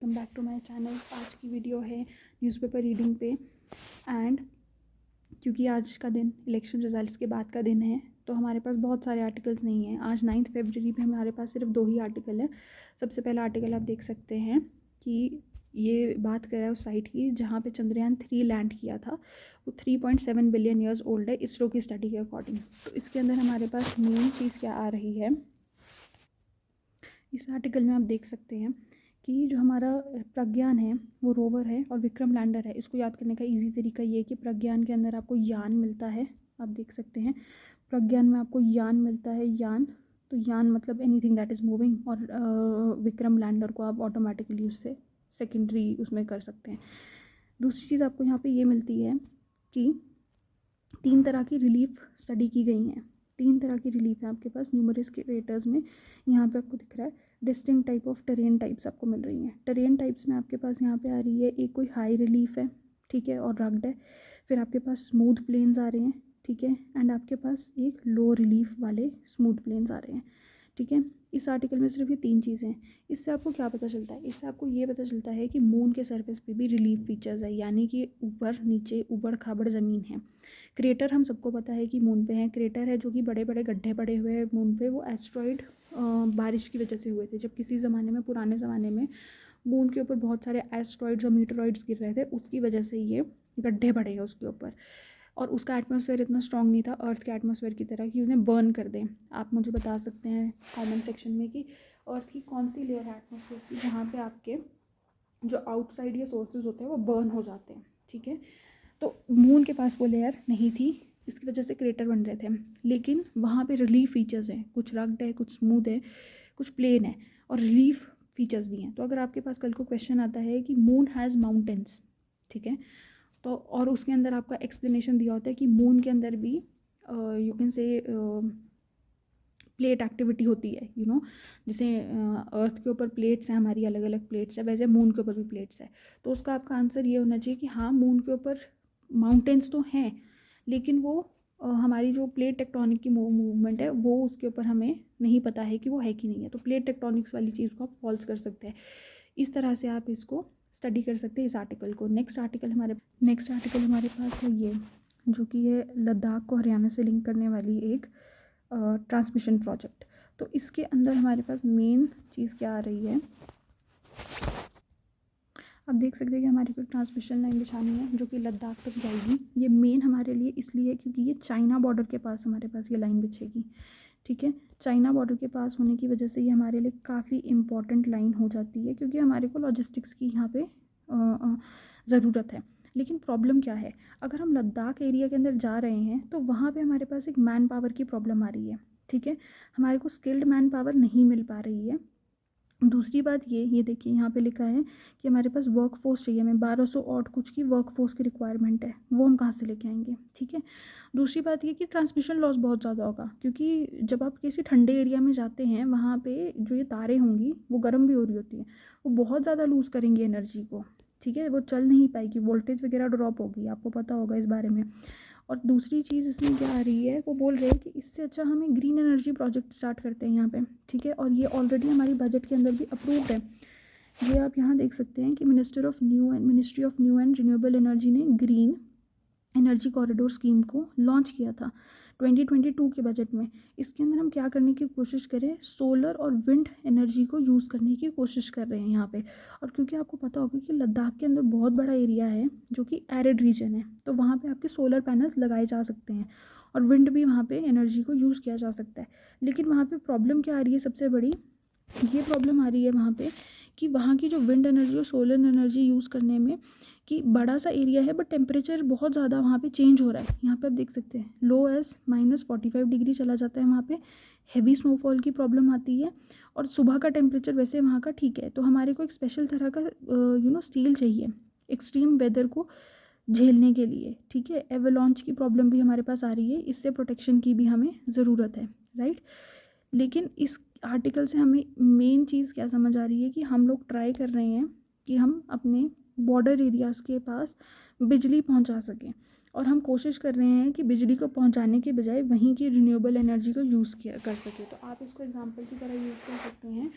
Welcome back to my channel. आज की video है न्यूज़पेपर रीडिंग पे। एंड क्योंकि आज का दिन इलेक्शन रिजल्ट्स के बाद का दिन है तो हमारे पास बहुत सारे आर्टिकल्स नहीं हैं। आज 9 फरवरी पे हमारे पास सिर्फ 2 ही आर्टिकल है। सबसे पहला आर्टिकल आप देख सकते हैं कि ये बात कर रहा है उस साइट की जहाँ पे चंद्रयान 3 लैंड किया था। वो 3.7 बिलियन ईयर्स ओल्ड है इसरो की स्टडी के अकॉर्डिंग। तो इसके अंदर हमारे पास मेन चीज़ क्या आ रही है, इस आर्टिकल में आप देख सकते हैं कि जो हमारा प्रज्ञान है वो रोवर है और विक्रम लैंडर है। इसको याद करने का इजी तरीका ये है कि प्रज्ञान के अंदर आपको यान मिलता है। आप देख सकते हैं प्रज्ञान में आपको यान मिलता है, यान। तो यान मतलब एनीथिंग दैट इज़ मूविंग, और विक्रम लैंडर को आप ऑटोमेटिकली उससे सेकेंडरी उसमें कर सकते हैं। दूसरी चीज़ आपको यहाँ पे ये मिलती है कि 3 तरह की रिलीफ स्टडी की गई हैं। 3 तरह की रिलीफ है आपके पास न्यूमरस के रेटर्स में। यहाँ पे आपको दिख रहा है distinct type of terrain types आपको मिल रही हैं। टेरेन टाइप्स में आपके पास यहाँ पे आ रही है एक कोई हाई रिलीफ है, ठीक है, और रग्ड है। फिर आपके पास स्मूथ प्लेन्स आ रहे हैं, ठीक है, एंड आपके पास एक लो रिलीफ वाले स्मूथ प्लेन्स आ रहे हैं, ठीक है। इस आर्टिकल में सिर्फ ये 3 चीज़ें हैं। इससे आपको क्या पता चलता है? इससे आपको ये पता चलता है कि मून के सरफेस पे भी रिलीफ फीचर्स है, यानी कि ऊपर नीचे उबड़ खाबड़ ज़मीन है। क्रेटर हम सबको पता है कि मून पे हैं। क्रेटर है जो कि बड़े बड़े गड्ढे पड़े हुए हैं मून पे, वो एस्ट्रॉइड बारिश की वजह से हुए थे। जब किसी ज़माने में, पुराने ज़माने में मून के ऊपर बहुत सारे एस्ट्रॉइड्स और मीटरॉइड्स गिर रहे थे, उसकी वजह से ये गड्ढे पड़े हैं उसके ऊपर। और उसका एटमॉस्फेयर इतना स्ट्रॉन्ग नहीं था अर्थ के एटमॉस्फेयर की तरह कि उन्हें बर्न कर दें। आप मुझे बता सकते हैं कमेंट सेक्शन में कि अर्थ की कौन सी लेयर है एटमॉस्फेयर की जहाँ पे आपके जो आउटसाइड या सोर्सेज होते हैं वो बर्न हो जाते हैं, ठीक है। तो मून के पास वो लेयर नहीं थी, इसकी वजह से क्रेटर बन रहे थे। लेकिन वहाँ पे रिलीफ फीचर्स हैं, कुछ रग्ड है, कुछ स्मूथ है, कुछ प्लेन है, और रिलीफ फीचर्स भी हैं। तो अगर आपके पास कल को क्वेश्चन आता है कि मून हैज़ माउंटेन्स, ठीक है, तो और उसके अंदर आपका एक्सप्लेनेशन दिया होता है कि मून के अंदर भी you can say plate activity होती है, जैसे अर्थ के ऊपर प्लेट्स हैं, हमारी अलग अलग प्लेट्स है, वैसे मून के ऊपर भी प्लेट्स है। तो उसका आपका आंसर ये होना चाहिए कि हाँ, मून के ऊपर माउंटेन्स तो हैं, लेकिन वो हमारी जो प्लेट टेक्टोनिक की मूवमेंट है वो उसके ऊपर हमें नहीं पता है कि वो है कि नहीं है। तो प्लेट टेक्टोनिक्स वाली चीज़ को आप फॉल्स कर सकते हैं। इस तरह से आप इसको स्टडी कर सकते हैं इस आर्टिकल को। नेक्स्ट आर्टिकल हमारे पास है ये, जो कि है लद्दाख को हरियाणा से लिंक करने वाली एक ट्रांसमिशन प्रोजेक्ट। तो इसके अंदर हमारे पास मेन चीज़ क्या आ रही है, आप देख सकते हैं कि हमारी कोई ट्रांसमिशन लाइन बिछानी है जो कि लद्दाख तक जाएगी। ये मेन हमारे लिए इसलिए क्योंकि ये चाइना बॉर्डर के पास हमारे पास ये लाइन बिछेगी, ठीक है। चाइना बॉर्डर के पास होने की वजह से ये हमारे लिए काफ़ी इम्पॉर्टेंट लाइन हो जाती है, क्योंकि हमारे को लॉजिस्टिक्स की यहाँ पे ज़रूरत है। लेकिन प्रॉब्लम क्या है, अगर हम लद्दाख एरिया के अंदर जा रहे हैं तो वहाँ पे हमारे पास एक मैन पावर की प्रॉब्लम आ रही है, ठीक है। हमारे को स्किल्ड मैन पावर नहीं मिल पा रही है। दूसरी बात ये देखिए यहाँ पे लिखा है कि हमारे पास वर्क फोर्स चाहिए, हमें 1200 और कुछ की वर्क फोर्स की रिक्वायरमेंट है, वो हम कहाँ से लेके आएंगे, ठीक है। दूसरी बात ये कि ट्रांसमिशन लॉस बहुत ज़्यादा होगा, क्योंकि जब आप किसी ठंडे एरिया में जाते हैं वहाँ पे जो ये तारें होंगी वो गर्म भी हो रही होती हैं, वो बहुत ज़्यादा लूज़ करेंगी एनर्जी को, ठीक है। वो चल नहीं पाएगी, वोल्टेज वगैरह ड्रॉप होगी, आपको पता होगा इस बारे में। और दूसरी चीज़ इसमें क्या आ रही है, वो बोल रहे हैं कि इससे अच्छा हमें ग्रीन एनर्जी प्रोजेक्ट स्टार्ट करते हैं यहाँ पे, ठीक है। और ये ऑलरेडी हमारी बजट के अंदर भी अप्रूव्ड है। ये आप यहाँ देख सकते हैं कि ministry of new and renewable energy ने ग्रीन एनर्जी कॉरिडोर स्कीम को लॉन्च किया था 2022 के बजट में। इसके अंदर हम क्या करने की कोशिश करें, सोलर और विंड एनर्जी को यूज़ करने की कोशिश कर रहे हैं यहाँ पे। और क्योंकि आपको पता होगा कि लद्दाख के अंदर बहुत बड़ा एरिया है जो कि एरिड रीजन है, तो वहाँ पे आपके सोलर पैनल्स लगाए जा सकते हैं और विंड भी वहाँ पे एनर्जी को यूज़ किया जा सकता है। लेकिन वहाँ पे प्रॉब्लम क्या आ रही है, सबसे बड़ी ये प्रॉब्लम आ रही है वहाँ पे कि वहाँ की जो विंड एनर्जी और सोलर एनर्जी यूज़ करने में कि बड़ा सा एरिया है बट टेम्परेचर बहुत ज़्यादा वहाँ पे चेंज हो रहा है। यहाँ पे आप देख सकते हैं लो एज -45 डिग्री चला जाता है वहाँ पे। हैवी स्नोफॉल की प्रॉब्लम आती है और सुबह का टेम्परेचर वैसे वहाँ का ठीक है। तो हमारे को एक स्पेशल तरह का स्टील चाहिए एक्सट्रीम वेदर को झेलने के लिए, ठीक है। एवलांच की प्रॉब्लम भी हमारे पास आ रही है, इससे प्रोटेक्शन की भी हमें ज़रूरत है, राइट। लेकिन इस आर्टिकल से हमें मेन चीज़ क्या समझ आ रही है कि हम लोग ट्राई कर रहे हैं कि हम अपने बॉर्डर एरियाज़ के पास बिजली पहुंचा सकें, और हम कोशिश कर रहे हैं कि बिजली को पहुंचाने के बजाय वहीं की रिन्यूएबल एनर्जी को यूज़ किया कर सकें। तो आप इसको एग्जांपल की तरह यूज़ कर सकते हैं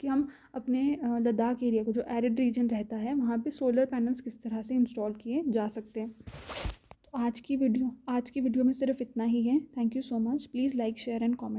कि हम अपने लद्दाख एरिया को, जो एरिड रीजन रहता है, वहाँ पे सोलर पैनल्स किस तरह से इंस्टॉल किए जा सकते हैं। तो आज की वीडियो में सिर्फ इतना ही है। Thank you so much. Please like, share and comment.